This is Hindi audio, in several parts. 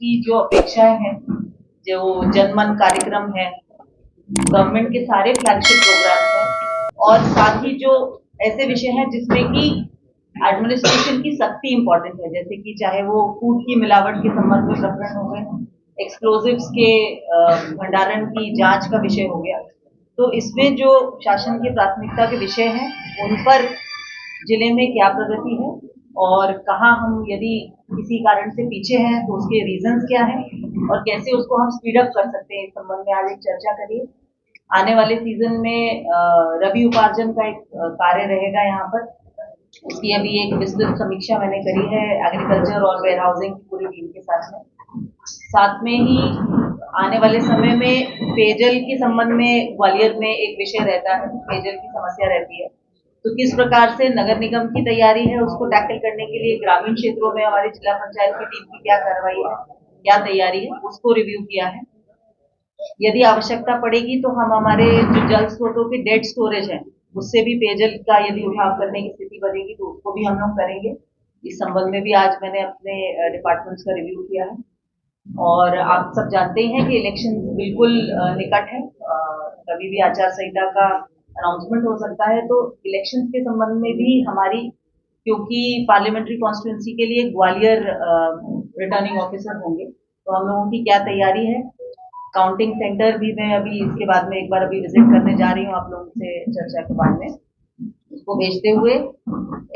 की जो अपेक्षाएं हैं, जो जनमन कार्यक्रम है, गवर्नमेंट के सारे फ्लैगशिप प्रोग्राम्स हैं और साथ ही जो ऐसे विषय हैं जिसमें कि एडमिनिस्ट्रेशन की सख्ती इंपॉर्टेंट है, जैसे कि चाहे वो फूड की मिलावट के संबंध में प्रकरण हो गए, एक्सप्लोजिव्स के भंडारण की जांच का विषय हो गया। तो इसमें जो शासन की प्राथमिकता के विषय हैं उन पर जिले में क्या प्रगति है और कहाँ हम यदि किसी कारण से पीछे हैं तो उसके रीजंस क्या हैं और कैसे उसको हम स्पीड अप कर सकते हैं, इस संबंध में आज एक चर्चा करिए। आने वाले सीजन में रबी उपार्जन का एक कार्य रहेगा यहाँ पर, उसकी अभी एक विस्तृत समीक्षा मैंने करी है एग्रीकल्चर और वेयर हाउसिंग की पूरी टीम के साथ में। साथ में ही आने वाले समय में पेयजल के संबंध में ग्वालियर में एक विषय रहता है, पेयजल की समस्या रहती है, तो किस प्रकार से नगर निगम की तैयारी है उसको टैकल करने के लिए ग्रामीण क्षेत्रों में हमारी जिला पंचायत की टीम की क्या कार्रवाई है, क्या तैयारी है, उसको रिव्यू किया है। यदि आवश्यकता पड़ेगी तो हम हमारे जो जल स्रोतों के डेड स्टोरेज है उससे भी पेयजल का यदि उठाव करने की स्थिति बनेगी तो उसको भी हम लोग करेंगे। इस संबंध में भी आज मैंने अपने डिपार्टमेंट्स का रिव्यू किया है। और आप सब जानते हैं कि इलेक्शन बिल्कुल निकट है, कभी भी आचार संहिता का अनाउंसमेंट हो सकता है, तो इलेक्शन के संबंध में भी हमारी, क्योंकि पार्लियामेंट्री कॉन्स्टिट्यूंसी के लिए ग्वालियर रिटर्निंग ऑफिसर होंगे, तो हम लोगों की क्या तैयारी है। काउंटिंग सेंटर भी मैं अभी इसके बाद में एक बार अभी विजिट करने जा रही हूँ आप लोगों से चर्चा के बाद में, उसको भेजते हुए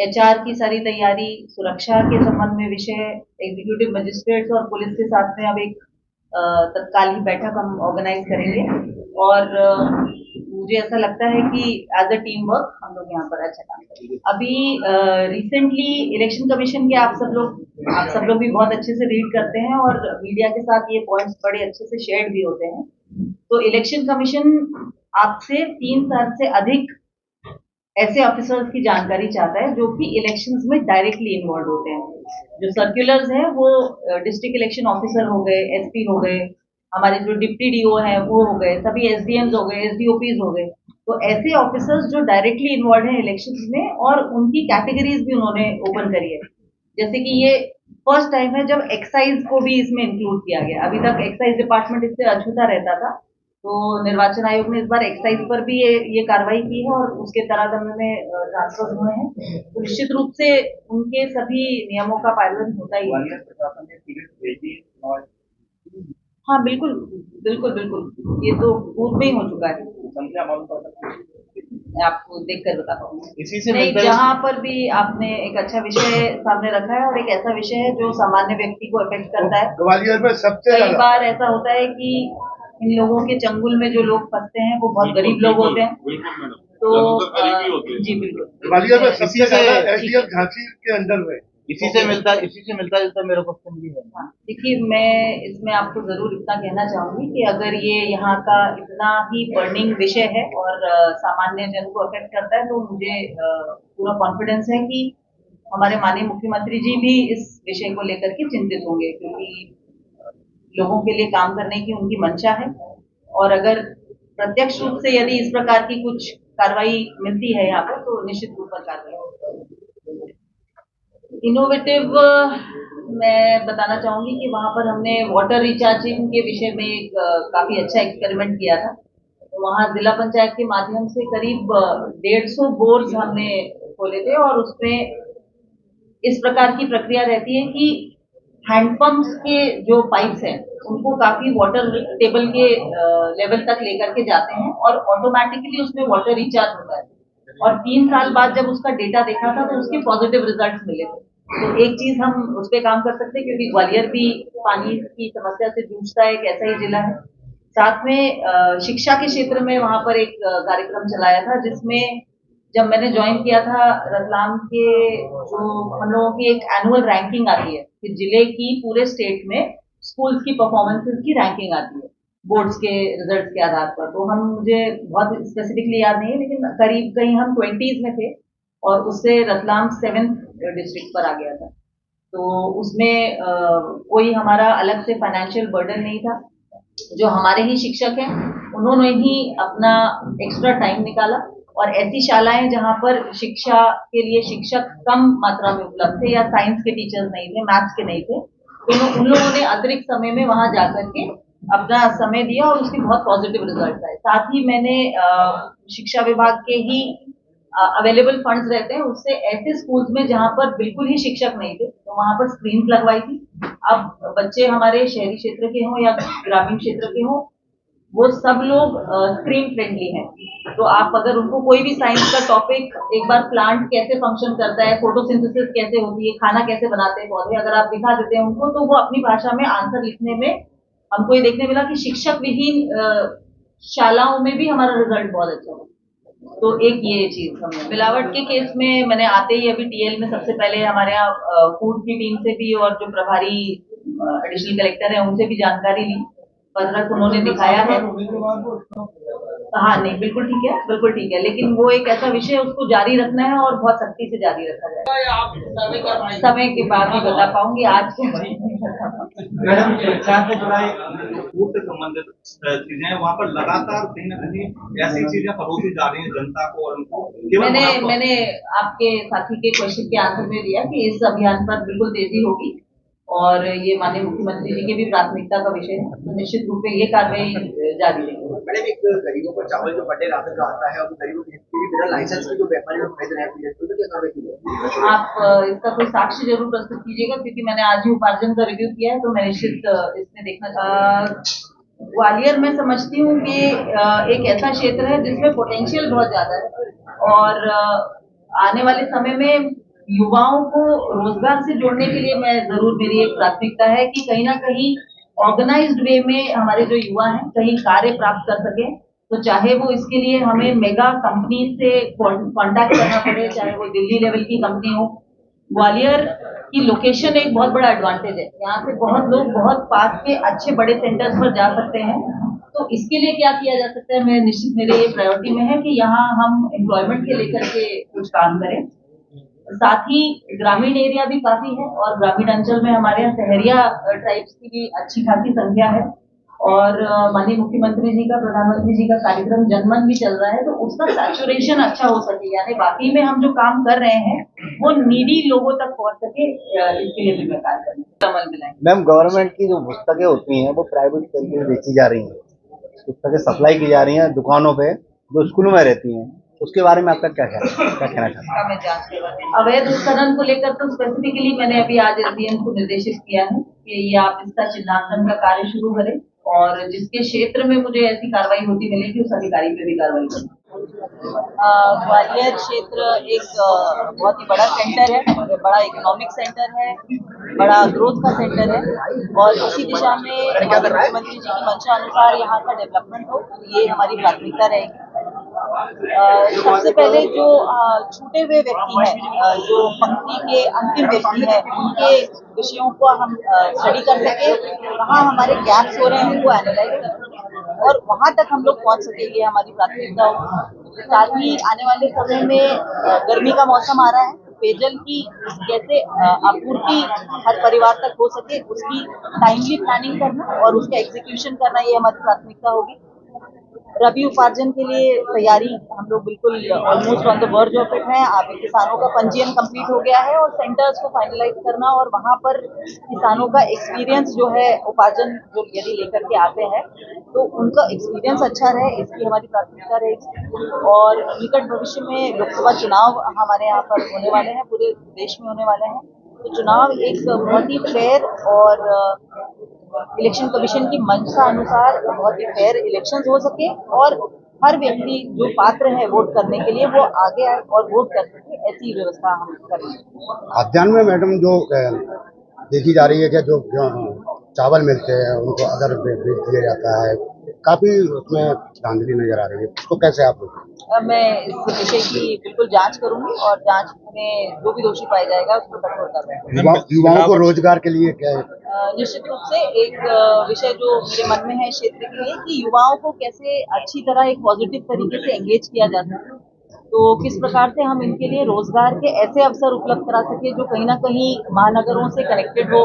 एचआर की सारी तैयारी, सुरक्षा के संबंध में विषय, एग्जीक्यूटिव मजिस्ट्रेट्स और पुलिस के साथ में अब एक तत्काल ही बैठक हम ऑर्गेनाइज करेंगे और मुझे ऐसा लगता है कि एज अ टीम वर्क हम लोग यहाँ पर अच्छा काम करेंगे। अभी रिसेंटली इलेक्शन कमीशन के आप सब लोग भी बहुत अच्छे से रीड करते हैं और मीडिया के साथ ये पॉइंट्स बड़े अच्छे से शेयर भी होते हैं। तो इलेक्शन कमीशन आपसे 3 साल से अधिक ऐसे ऑफिसर्स की जानकारी चाहता है जो कि इलेक्शंस में डायरेक्टली इन्वॉल्व होते हैं। जो सर्कुलर्स हैं वो डिस्ट्रिक्ट इलेक्शन ऑफिसर हो गए, एसपी हो गए, हमारे जो डिप्टी डीओ हैं वो हो गए, सभी एसडीएम्स हो गए, एसडीओपीज हो गए। तो ऐसे ऑफिसर्स जो डायरेक्टली इन्वॉल्व हैं इलेक्शंस में और उनकी कैटेगरीज भी उन्होंने ओपन करी है। जैसे कि ये फर्स्ट टाइम है जब एक्साइज को भी इसमें इंक्लूड किया गया। अभी तक एक्साइज डिपार्टमेंट इससे अछूता रहता था, तो निर्वाचन आयोग ने इस बार एक्साइज पर भी ये कार्रवाई की है और उसके तराजमे में ट्रांसफर हुए हैं। तो निश्चित रूप से उनके सभी नियमों का पालन होता ही है। हाँ बिल्कुल बिल्कुल बिल्कुल, ये तो पूर्व में ही हो चुका है, मैं आपको देख कर बता पाऊंगी। इसी से नहीं, जहाँ पर भी आपने एक अच्छा विषय सामने रखा है और एक ऐसा विषय है जो सामान्य व्यक्ति को अफेक्ट करता है। ग्वालियर में सबसे कई बार ऐसा होता है कि इन लोगों के चंगुल में जो लोग फंसते हैं वो बहुत गरीब लोग होते हैं, तो जी बिल्कुल। ग्वालियर में सबसे ज्यादा एसडीएम झांसी के अंडर में इसी से मिलता जुलता मेरा क्वेश्चन भी है। हाँ, देखिए मैं इसमें आपको जरूर इतना कहना चाहूंगी कि अगर ये यहाँ का इतना ही बर्निंग विषय है और सामान्य जन को अफेक्ट करता है तो मुझे पूरा कॉन्फिडेंस है कि हमारे माननीय मुख्यमंत्री जी भी इस विषय को लेकर के चिंतित होंगे, क्योंकि लोगों के लिए काम करने की उनकी मंशा है और अगर प्रत्यक्ष रूप से यदि इस प्रकार की कुछ कार्रवाई मिलती है यहाँ पर तो निश्चित रूप पर कार्रवाई होगी। इनोवेटिव मैं बताना चाहूंगी कि वहां पर हमने वाटर रिचार्जिंग के विषय में एक काफी अच्छा एक्सपेरिमेंट किया था। तो वहां जिला पंचायत के माध्यम से करीब 150 बोर्स हमने खोले थे और उसमें इस प्रकार की प्रक्रिया रहती है कि हैंडपंप्स के जो पाइप्स हैं उनको काफी वाटर टेबल के लेवल तक लेकर के जाते हैं और ऑटोमेटिकली उसमें वाटर रिचार्ज होता है। और 3 साल बाद जब उसका डेटा देखा था तो उसके पॉजिटिव रिजल्ट्स मिले थे। तो एक चीज हम उस पर काम कर सकते हैं, क्योंकि ग्वालियर भी पानी की समस्या से जूझता है, एक ऐसा ही जिला है। साथ में शिक्षा के क्षेत्र में वहां पर एक कार्यक्रम चलाया था जिसमें जब मैंने ज्वाइन किया था रतलाम के, जो हम लोगों की एक एनुअल रैंकिंग आती है कि जिले की पूरे स्टेट में स्कूल्स की परफॉर्मेंसेस की रैंकिंग आती है बोर्ड्स के रिजल्ट्स के आधार पर। तो हम, मुझे बहुत स्पेसिफिकली याद नहीं है लेकिन करीब कहीं हम 20s में थे और उससे रतलाम 7th डिस्ट्रिक्ट पर आ गया था। तो उसमें कोई हमारा अलग से फाइनेंशियल बर्डन नहीं था। जो हमारे ही शिक्षक हैं उन्होंने ही अपना एक्स्ट्रा टाइम निकाला और ऐसी शालाएं जहां पर शिक्षा के लिए शिक्षक कम मात्रा में उपलब्ध थे या साइंस के टीचर्स नहीं थे, मैथ्स के नहीं थे, तो उन लोगों ने अतिरिक्त समय में वहां जाकर के अपना समय दिया और उसके बहुत पॉजिटिव रिजल्ट आए। साथ ही मैंने शिक्षा विभाग के ही अवेलेबल फंड्स रहते हैं उससे ऐसे स्कूल्स में जहां पर बिल्कुल ही शिक्षक नहीं थे तो वहां पर स्क्रीन लगवाई थी। अब बच्चे हमारे शहरी क्षेत्र के हों या ग्रामीण क्षेत्र के हों, वो सब लोग स्क्रीन फ्रेंडली हैं। तो आप अगर उनको कोई भी साइंस का टॉपिक, एक बार प्लांट कैसे फंक्शन करता है, फोटोसिंथेसिस कैसे होती है, खाना कैसे बनाते हैं पौधे, अगर आप दिखा देते हैं उनको तो वो अपनी भाषा में आंसर लिखने में, हमको ये देखने मिला कि शिक्षक विहीन शालाओं में भी हमारा रिजल्ट बहुत अच्छा हुआ। तो एक ये चीज हमने मिलावट के केस में मैंने आते ही अभी टीएल में सबसे पहले हमारे यहाँ फूड की टीम से भी और जो प्रभारी एडिशनल कलेक्टर है उनसे भी जानकारी ली। पत्रक उन्होंने दिखाया है। हाँ नहीं बिल्कुल ठीक है, बिल्कुल ठीक है, लेकिन वो एक ऐसा विषय उसको जारी रखना है और बहुत सख्ती से जारी रखा जाए। समय के बाद ही बता पाऊंगी, आज के मैडम शिक्षा से जुड़ा फूड से संबंधित चीजें हैं, वहाँ पर लगातार कहीं ना कहीं ऐसी चीजें परोसी जा रही हैं जनता को और उनको। मैंने आपके साथी के क्वेश्चन के आंसर में दिया कि इस अभियान पर बिल्कुल तेजी होगी और ये माननीय मुख्यमंत्री जी की भी प्राथमिकता का विषय है, तो निश्चित रूप से ये कार्रवाई जारी रहेगी। मैडम एक गरीबों को चावल जो बड़े राशन का आता है और गरीबों के बिना लाइसेंस के जो व्यापारी लोग खरीद रहे हैं तो क्या कार्रवाई की? आप इसका कोई साक्ष्य जरूर प्रस्तुत कीजिएगा क्योंकि मैंने आज ही उपार्जन का रिव्यू किया है तो मैं निश्चित इसमें देखना ग्वालियर में समझती हूँ कि एक ऐसा क्षेत्र है जिसमें पोटेंशियल बहुत ज्यादा है और आने वाले समय में युवाओं को रोजगार से जोड़ने के लिए मैं जरूर, मेरी एक प्राथमिकता है कि कहीं ना कहीं ऑर्गेनाइज्ड वे में हमारे जो युवा हैं कहीं कार्य प्राप्त कर सके, तो चाहे वो इसके लिए हमें मेगा कंपनी से कांटेक्ट करना पड़े, चाहे वो दिल्ली लेवल की कंपनी हो। ग्वालियर की लोकेशन एक बहुत बड़ा एडवांटेज है, यहाँ से बहुत लोग बहुत पास के अच्छे बड़े सेंटर्स पर जा सकते हैं। तो इसके लिए क्या किया जा सकता है, मैं निश्चित मेरे ये प्रायोरिटी में है कि यहाँ हम एम्प्लॉयमेंट के लेकर के कुछ काम करें। साथ ही ग्रामीण एरिया भी काफी है और ग्रामीण अंचल में हमारे यहाँ सहरिया ट्राइब्स की भी अच्छी खासी संख्या है और माननीय मुख्यमंत्री जी का, प्रधानमंत्री जी का कार्यक्रम जनमन भी चल रहा है, तो उसका सैचुरेशन अच्छा हो सके, यानी बाकी में हम जो काम कर रहे हैं वो नीडी लोगों तक पहुंच सके, इसके लिए भी मैं कार्य करूंगी। मैम गवर्नमेंट की जो पुस्तकें होती हैं वो प्राइवेट तरीके से बेची जा रही हैं, पुस्तकें सप्लाई की जा रही हैं दुकानों पे जो स्कूलों में रहती हैं, उसके बारे में आपका क्या कहना चाहते हैं? अवैध उत्खनन को लेकर तो स्पेसिफिकली मैंने अभी आज एसडीएम को निर्देशित किया है कि ये आप इसका चिन्हांकन का कार्य शुरू करें और जिसके क्षेत्र में मुझे ऐसी कार्रवाई होती मिलेगी उस अधिकारी पे भी कार्रवाई करें। ग्वालियर क्षेत्र एक बहुत ही बड़ा सेंटर है, बड़ा इकोनॉमिक सेंटर है, बड़ा ग्रोथ का सेंटर है और उसी दिशा में मुख्यमंत्री जी की मंशा अनुसार यहाँ का डेवलपमेंट हो, ये हमारी प्राथमिकता रहेगी। सबसे पहले जो छूटे हुए व्यक्ति हैं, जो पंक्ति के अंतिम व्यक्ति हैं, उनके विषयों को हम स्टडी कर सके, कहाँ हमारे गैप्स हो रहे हैं उनको एनालाइज कर सके और वहां तक हम लोग पहुंच सके, ये हमारी प्राथमिकता होगी। साथ ही आने वाले समय में गर्मी का मौसम आ रहा है, पेयजल की कैसे आपूर्ति हर परिवार तक हो सके उसकी टाइमली प्लानिंग करना और उसका एग्जीक्यूशन करना, ये हमारी प्राथमिकता होगी। रबी उपार्जन के लिए तैयारी हम लोग बिल्कुल almost on the verge of it हैं। अभी किसानों का पंजीयन कंप्लीट हो गया है और सेंटर्स को फाइनलाइज करना और वहां पर किसानों का एक्सपीरियंस जो है उपार्जन जो यदि लेकर के आते हैं तो उनका एक्सपीरियंस अच्छा रहे, इसकी हमारी प्राथमिकता रहेगी। और निकट भविष्य में लोकसभा चुनाव हमारे यहाँ पर होने वाले हैं, पूरे देश में होने वाले हैं, तो चुनाव एक बहुत ही फेयर और इलेक्शन कमीशन की मंशा अनुसार बहुत ही फेयर इलेक्शंस हो सके और हर व्यक्ति जो पात्र है वोट करने के लिए वो आगे आए और वोट कर सके, ऐसी व्यवस्था हम करेंगे। अध्ययन में मैडम जो देखी जा रही है कि जो चावल मिलते हैं उनको अगर बेच दिया जाता है, काफी उसमें धांधली नजर आ रही है, उसको कैसे आप? मैं इस विषय की बिल्कुल जांच करूंगी और जांच में जो भी दोषी पाया जाएगा उसको कठोर करवाएंगे। युवाओं को रोजगार के लिए क्या है? निश्चित रूप से एक विषय जो मेरे मन में है इस क्षेत्र के लिए कि युवाओं को कैसे अच्छी तरह एक पॉजिटिव तरीके से एंगेज किया जा सके, तो किस प्रकार से हम इनके लिए रोजगार के ऐसे अवसर उपलब्ध करा सके जो कहीं ना कहीं महानगरों से कनेक्टेड हो।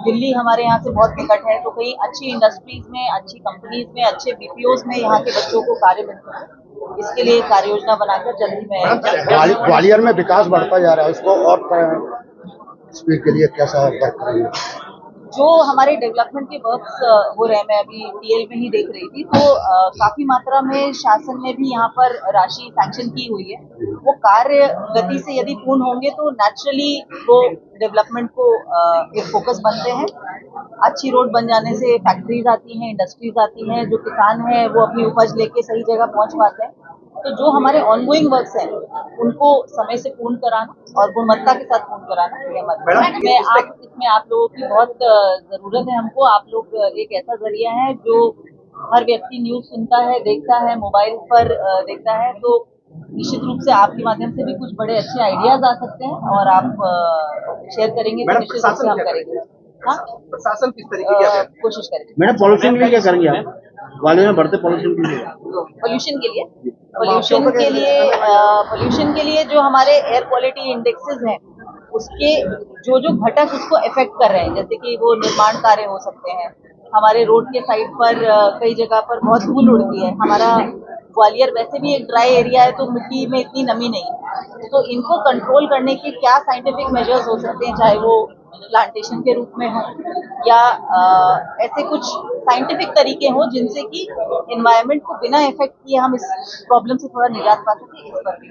दिल्ली हमारे यहाँ से बहुत निकट है, तो कहीं अच्छी इंडस्ट्रीज में, अच्छी कंपनीज में, अच्छे बीपीओज में यहाँ के बच्चों को कार्य मिल सके, इसके लिए कार्य योजना बनाकर जल्दी मैं ग्वालियर में विकास बढ़ता जा रहा है, उसको और स्पीड के लिए कैसा वर्क करेंगे? जो हमारे डेवलपमेंट के वर्क्स हो रहे हैं, मैं अभी टीएल में ही देख रही थी, तो काफी मात्रा में शासन ने भी यहाँ पर राशि सैंक्शन की हुई है। वो कार्य गति से यदि पूर्ण होंगे तो नेचुरली वो डेवलपमेंट को एक फोकस बनते हैं। अच्छी रोड बन जाने से फैक्ट्रीज आती हैं, इंडस्ट्रीज आती हैं, जो किसान हैं वो अपनी उपज लेके सही जगह पहुंच पाते हैं। तो जो हमारे ऑनगोइंग वर्क्स हैं उनको समय से पूर्ण कराना और गुणवत्ता के साथ पूर्ण कराना ये मतलब इसमें आप लोगों की बहुत जरूरत है। हमको आप लोग एक ऐसा जरिया है जो हर व्यक्ति न्यूज सुनता है, देखता है, मोबाइल पर देखता है, तो निश्चित रूप से आपके माध्यम से भी कुछ बड़े अच्छे आइडियाज आ सकते हैं और आप शेयर करेंगे तो निश्चित रूप से हम करेंगे। हाँ, प्रशासन किस तरीके की कोशिश करेंगे। मैडम पॉल्यूशन के लिए क्या करेंगे आप? ग्वालियर में बढ़ते पॉल्यूशन के लिए पोल्यूशन के लिए जो हमारे एयर क्वालिटी इंडेक्सेस हैं उसके जो घटक उसको इफेक्ट कर रहे हैं, जैसे कि वो निर्माण कार्य हो सकते हैं, हमारे रोड के साइड पर कई जगह पर बहुत धूल उड़ती है। हमारा ग्वालियर वैसे भी एक ड्राई एरिया है तो मिट्टी में इतनी नमी नहीं है, तो इनको कंट्रोल करने के क्या साइंटिफिक मेजर्स हो सकते हैं, चाहे वो प्लांटेशन के रूप में हो या ऐसे कुछ साइंटिफिक तरीके हो जिनसे कि एनवायरनमेंट को बिना इफेक्ट किए हम इस प्रॉब्लम से थोड़ा निजात पा सके, इस पर भी